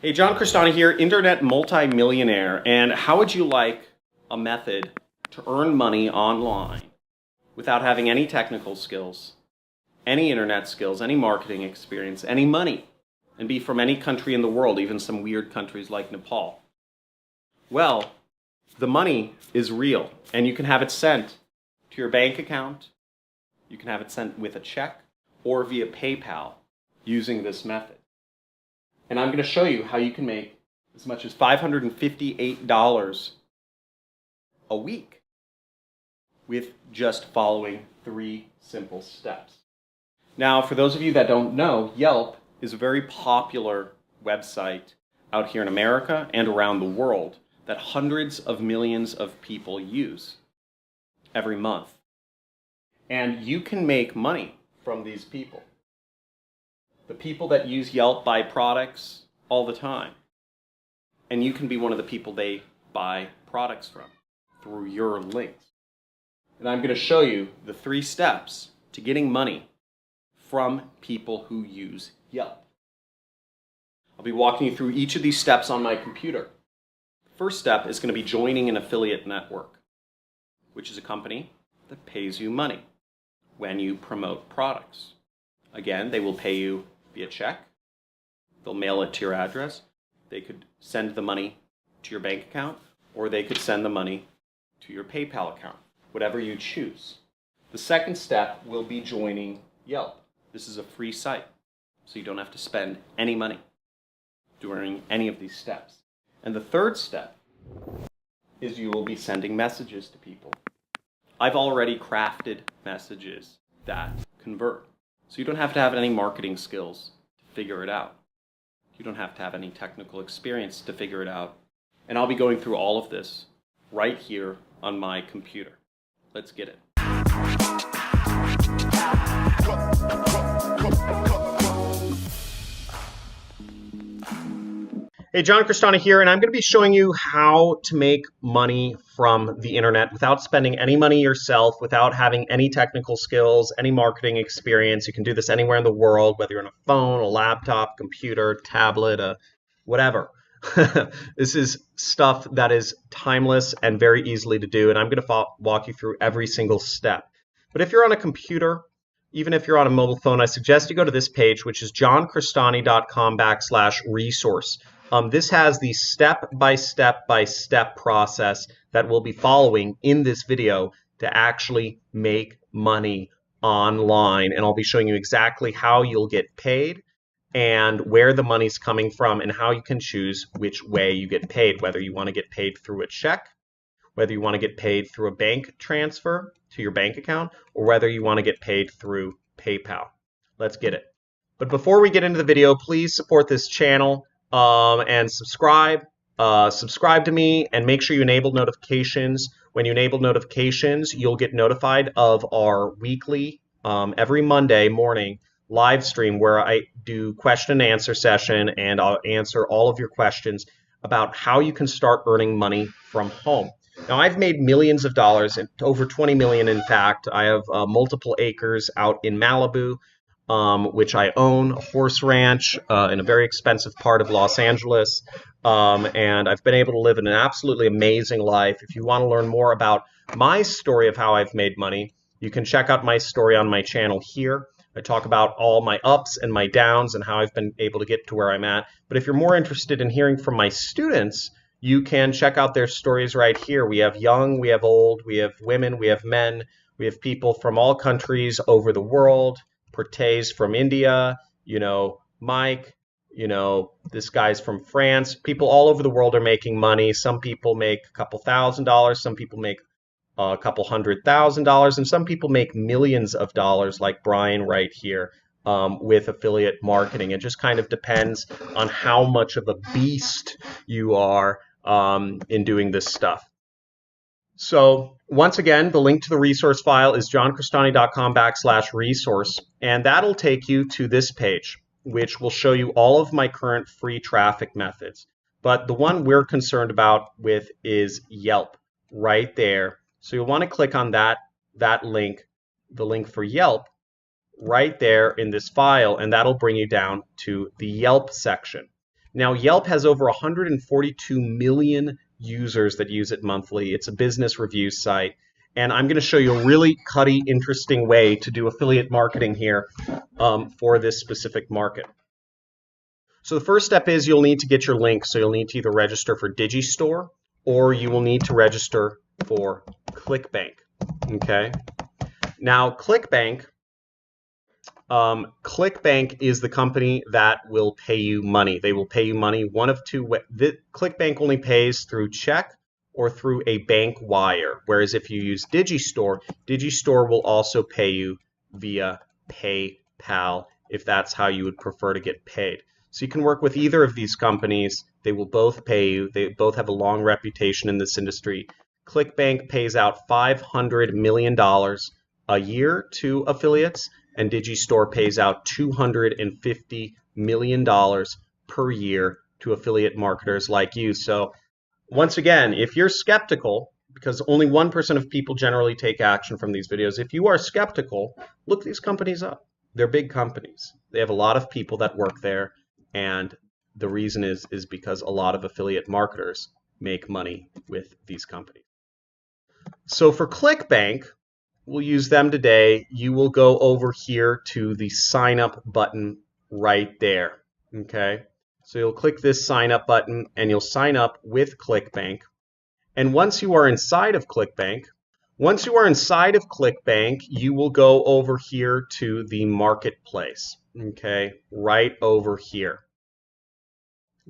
Hey, John Crestani here, internet multi-millionaire, and how would you like a method to earn money online without having any technical skills, any internet skills, any marketing experience, any money, and be from any country in the world, even some weird countries like Nepal? Well, the money is real, and you can have it sent to your bank account, you can have it sent with a check, or via PayPal using this method. And I'm going to show you how you can make as much as $558 a week with just following 3 simple steps. Now, for those of you that don't know, Yelp is a very popular website out here in America and around the world that hundreds of millions of people use every month. And you can make money from these people. The people that use Yelp buy products all the time. And you can be one of the people they buy products from through your links. And I'm going to show you the 3 steps to getting money from people who use Yelp. I'll be walking you through each of these steps on my computer. The first step is going to be joining an affiliate network, which is a company that pays you money when you promote products. Again, they will pay you via check. They'll mail it to your address. They could send the money to your bank account, or they could send the money to your PayPal account, whatever you choose. The second step will be joining Yelp. This is a free site, so you don't have to spend any money during any of these steps. And the third step is you will be sending messages to people. I've already crafted messages that convert. So you don't have to have any marketing skills to figure it out. You don't have to have any technical experience to figure it out. And I'll be going through all of this right here on my computer. Let's get it. Hey, John Crestani here, and I'm going to be showing you how to make money from the internet without spending any money yourself, without having any technical skills, any marketing experience. You can do this anywhere in the world, whether you're on a phone, a laptop, computer, tablet, whatever. This is stuff that is timeless and very easily to do, and I'm going to walk you through every single step. But if you're on a computer, even if you're on a mobile phone, I suggest you go to this page, which is Johncrestani.com/resource. This has the step-by-step-by-step process that we'll be following in this video to actually make money online. And I'll be showing you exactly how you'll get paid and where the money's coming from and how you can choose which way you get paid, whether you want to get paid through a check, whether you want to get paid through a bank transfer to your bank account, or whether you want to get paid through PayPal. Let's get it. But before we get into the video, please support this channel. And subscribe to me, and make sure you enable notifications. When you enable notifications, you'll get notified of our weekly, every Monday morning live stream where I do question and answer session, and I'll answer all of your questions about how you can start earning money from home. Now, I've made millions of dollars, over 20 million in fact. I have multiple acres out in Malibu, which I own, a horse ranch in a very expensive part of Los Angeles, and I've been able to live an absolutely amazing life. If you want to learn more about my story of how I've made money, you can check out my story on my channel here. I talk about all my ups and my downs and how I've been able to get to where I'm at. But if you're more interested in hearing from my students, you can check out their stories right here. We have young, we have old, we have women, we have men, we have people from all countries over the world. Pertez from India, Mike, this guy's from France. People all over the world are making money. Some people make a couple $1,000s, some people make a couple $100,000, and some people make millions of dollars like Brian right here with affiliate marketing. It just kind of depends on how much of a beast you are in doing this stuff. So once again, the link to the resource file is johncrestani.com/resource, and that'll take you to this page, which will show you all of my current free traffic methods. But the one we're concerned about with is Yelp right there. So you'll want to click on that link, the link for Yelp, right there in this file, and that'll bring you down to the Yelp section. Now, Yelp has over 142 million users that use it monthly. It's a business review site. And I'm going to show you a really cutty, interesting way to do affiliate marketing here for this specific market. So the first step is you'll need to get your link. So you'll need to either register for Digistore or you will need to register for Clickbank. Okay. Now, Clickbank is the company that will pay you money. They will pay you money one of two ways. Clickbank only pays through check or through a bank wire, whereas if you use Digistore, Digistore will also pay you via PayPal if that's how you would prefer to get paid. So you can work with either of these companies. They will both pay you. They both have a long reputation in this industry. Clickbank pays out $500 million a year to affiliates, and Digistore pays out $250 million per year to affiliate marketers like you. So once again, if you're skeptical, because only 1% of people generally take action from these videos, if you are skeptical, look these companies up. They're big companies. They have a lot of people that work there, and the reason is because a lot of affiliate marketers make money with these companies. So for Clickbank, we'll use them today. You will go over here to the sign up button right there. Okay. So you'll click this sign up button and you'll sign up with Clickbank. And once you are inside of Clickbank, you will go over here to the marketplace. Okay. Right over here.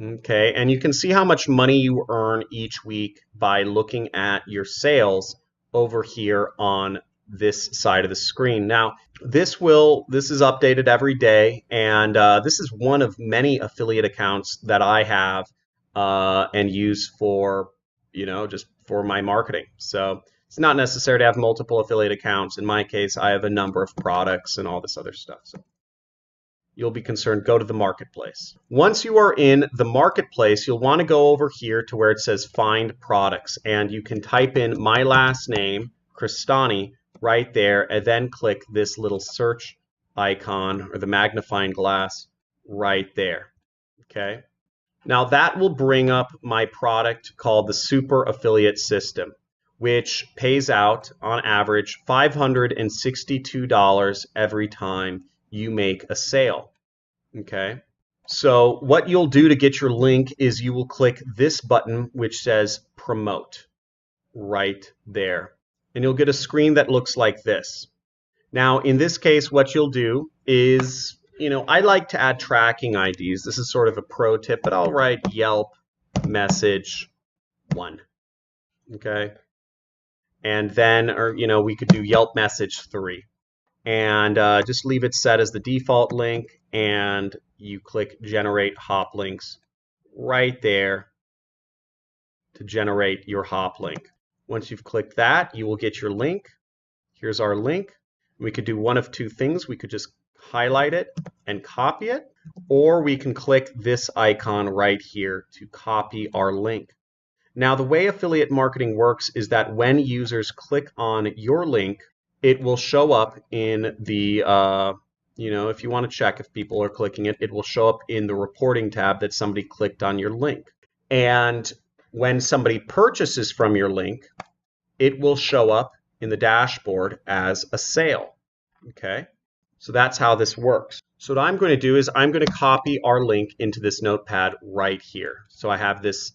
Okay. And you can see how much money you earn each week by looking at your sales over here on this side of the screen. Now, this is updated every day, and this is one of many affiliate accounts that I have and use for, just for my marketing. So it's not necessary to have multiple affiliate accounts. In my case, I have a number of products and all this other stuff. So you'll be concerned, go to the marketplace. Once you are in the marketplace, you'll want to go over here to where it says find products, and you can type in my last name, Crestani, right there, and then click this little search icon or the magnifying glass right there. Okay. Now that will bring up my product called the Super Affiliate System, which pays out on average $562 every time you make a sale. Okay. So what you'll do to get your link is you will click this button which says promote right there. And you'll get a screen that looks like this. Now, in this case, what you'll do is, I like to add tracking IDs. This is sort of a pro tip, but I'll write Yelp message 1. Okay. And then, we could do Yelp message 3. And just leave it set as the default link, and you click generate hop links right there to generate your hop link. Once you've clicked that, you will get your link. Here's our link. We could do one of two things. We could just highlight it and copy it, or we can click this icon right here to copy our link. Now, the way affiliate marketing works is that when users click on your link, it will show up in the, if you want to check if people are clicking it, it will show up in the reporting tab that somebody clicked on your link. And when somebody purchases from your link, it will show up in the dashboard as a sale. Okay, so that's how this works. So what I'm going to do is I'm going to copy our link into this notepad right here. So I have this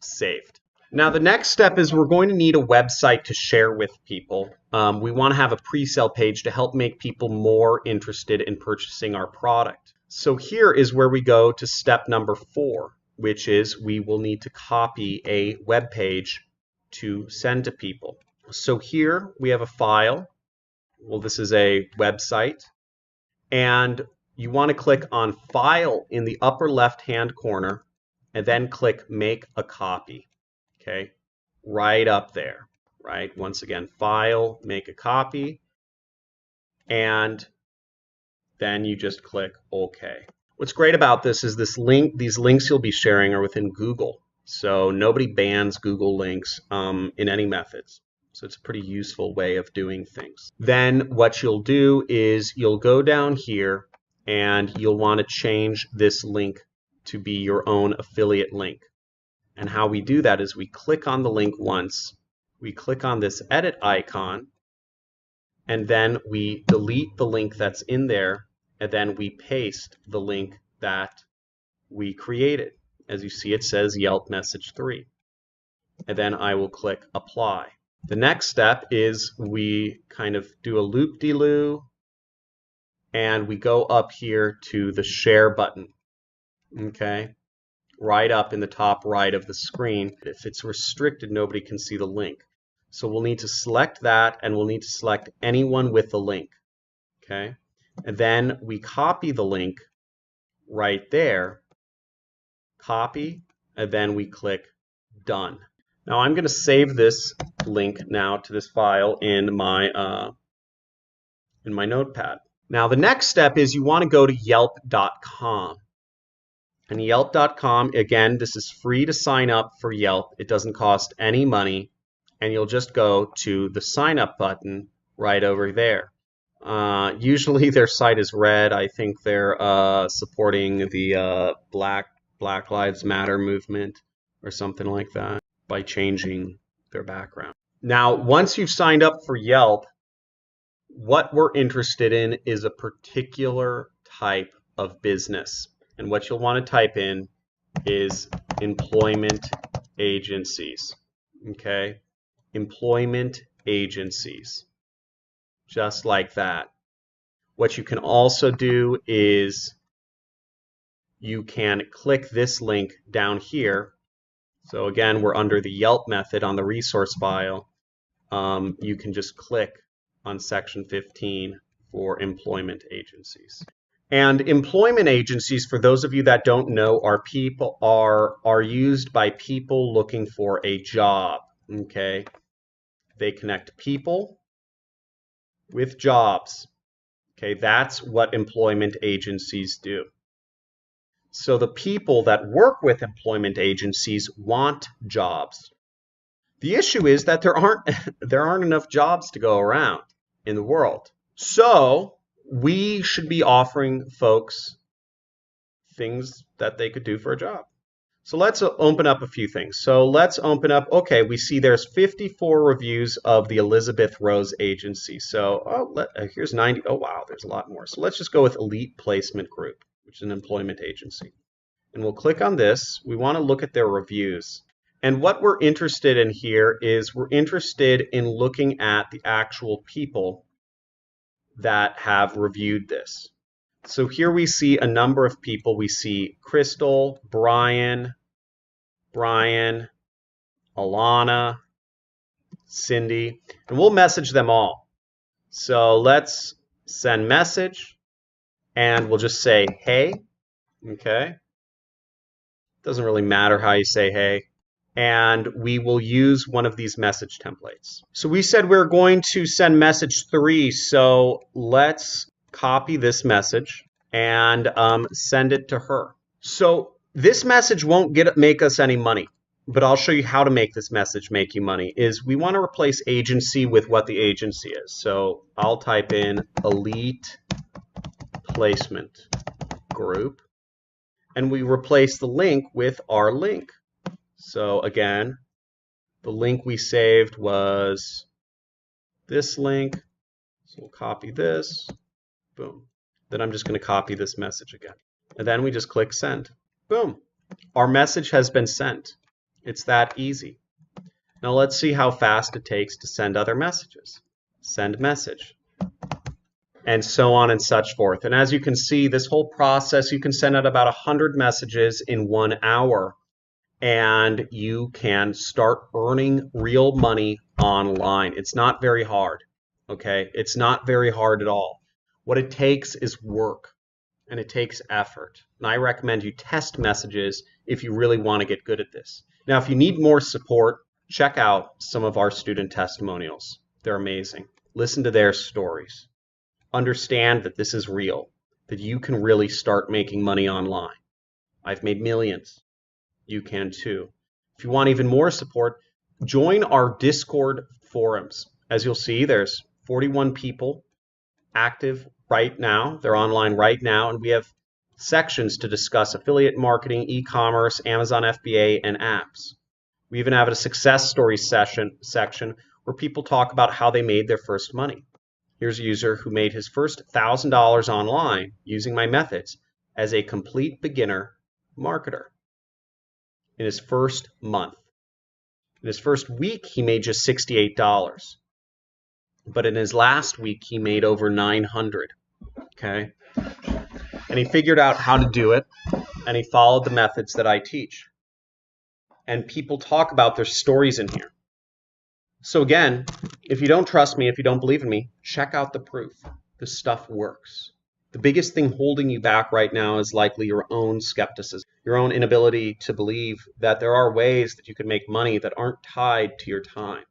saved. Now the next step is we're going to need a website to share with people. We want to have a pre-sale page to help make people more interested in purchasing our product. So here is where we go to step number 4. Which is we will need to copy a web page to send to people. So here we have a file. Well, this is a website. And you want to click on File in the upper left-hand corner and then click Make a Copy. Okay, right up there, right? Once again, File, Make a Copy, and then you just click OK. What's great about this is these links you'll be sharing are within Google. So nobody bans Google links in any methods. So it's a pretty useful way of doing things. Then what you'll do is you'll go down here and you'll want to change this link to be your own affiliate link. And how we do that is we click on the link once, we click on this edit icon, and then we delete the link that's in there, and then we paste the link that we created. As you see, it says Yelp message 3. And then I will click apply. The next step is we kind of do a loop-de-loo, and we go up here to the share button, okay? Right up in the top right of the screen. If it's restricted, nobody can see the link. So we'll need to select that, and we'll need to select anyone with the link, okay? And then we copy the link right there, copy, and then we click done. Now I'm going to save this link now to this file in my notepad. Now the next step is you want to go to Yelp.com. And Yelp.com, again, this is free to sign up for Yelp. It doesn't cost any money. And you'll just go to the sign up button right over there. Usually their site is red. I think they're supporting the Black Lives Matter movement or something like that by changing their background. Now, once you've signed up for Yelp, what we're interested in is a particular type of business. And what you'll want to type in is employment agencies, okay? Employment agencies, just like that. What you can also do is you can click this link down here. So again, we're under the Yelp method on the resource file. You can just click on section 15 for employment agencies. And employment agencies, for those of you that don't know, are used by people looking for a job. Okay, they connect people with jobs. Okay, that's what employment agencies do. So the people that work with employment agencies want jobs. The issue is that there aren't enough jobs to go around in the world. So we should be offering folks things that they could do for a job. So let's open up a few things. So let's open up, okay, we see there's 54 reviews of the Elizabeth Rose Agency. So here's 90, oh wow, there's a lot more. So let's just go with Elite Placement Group, which is an employment agency. And we'll click on this. We want to look at their reviews. And what we're interested in here is we're interested in looking at the actual people that have reviewed this. So here we see a number of people. We see Crystal, Brian, Alana, Cindy, and we'll message them all. So let's send message, and we'll just say, hey, okay? Doesn't really matter how you say hey. And we will use one of these message templates. So we said we're going to send message 3, so let's copy this message and send it to her. So this message won't make us any money, but I'll show you how to make this message make you money. We want to replace agency with what the agency is. So I'll type in Elite Placement Group, and we replace the link with our link. So again, the link we saved was this link. So we'll copy this, boom. Then I'm just going to copy this message again. And then we just click send. Boom. Our message has been sent. It's that easy. Now let's see how fast it takes to send other messages. Send message. And so on and such forth. And as you can see, this whole process, you can send out about 100 messages in 1 hour. And you can start earning real money online. It's not very hard, okay? It's not very hard at all. What it takes is work, and it takes effort. And I recommend you test messages if you really want to get good at this. Now, if you need more support, check out some of our student testimonials. They're amazing. Listen to their stories. Understand that this is real, that you can really start making money online. I've made millions. You can too. If you want even more support, join our Discord forums. As you'll see, there's 41 people active right now. They're online right now, and we have sections to discuss affiliate marketing, e-commerce, Amazon FBA, and apps. We even have a success stories section where people talk about how they made their first money. Here's a user who made his first $1,000 online using my methods as a complete beginner marketer in his first month. In his first week, he made just $68. But in his last week, he made over $900. Okay? And he figured out how to do it, and he followed the methods that I teach. And people talk about their stories in here. So again, if you don't trust me, if you don't believe in me, check out the proof. This stuff works. The biggest thing holding you back right now is likely your own skepticism, your own inability to believe that there are ways that you can make money that aren't tied to your time.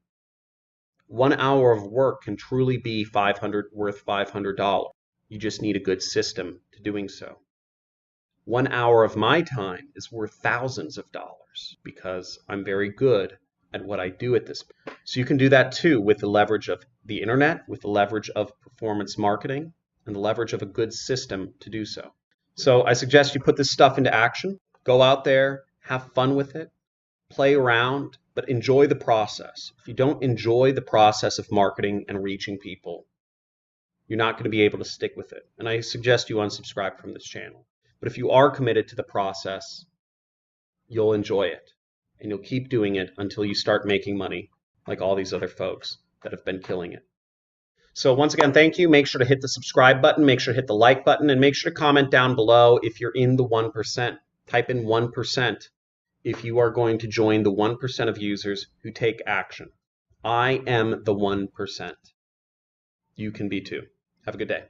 1 hour of work can truly be worth $500. You just need a good system to doing so. 1 hour of my time is worth thousands of dollars because I'm very good at what I do at this. So you can do that too with the leverage of the internet, with the leverage of performance marketing, and the leverage of a good system to do so. So I suggest you put this stuff into action. Go out there, have fun with it, play around, but enjoy the process. If you don't enjoy the process of marketing and reaching people, you're not going to be able to stick with it. And I suggest you unsubscribe from this channel. But if you are committed to the process, you'll enjoy it. And you'll keep doing it until you start making money like all these other folks that have been killing it. So once again, thank you. Make sure to hit the subscribe button, make sure to hit the like button, and make sure to comment down below if you're in the 1%. Type in 1% if you are going to join the 1% of users who take action. I am the 1%. You can be too. Have a good day.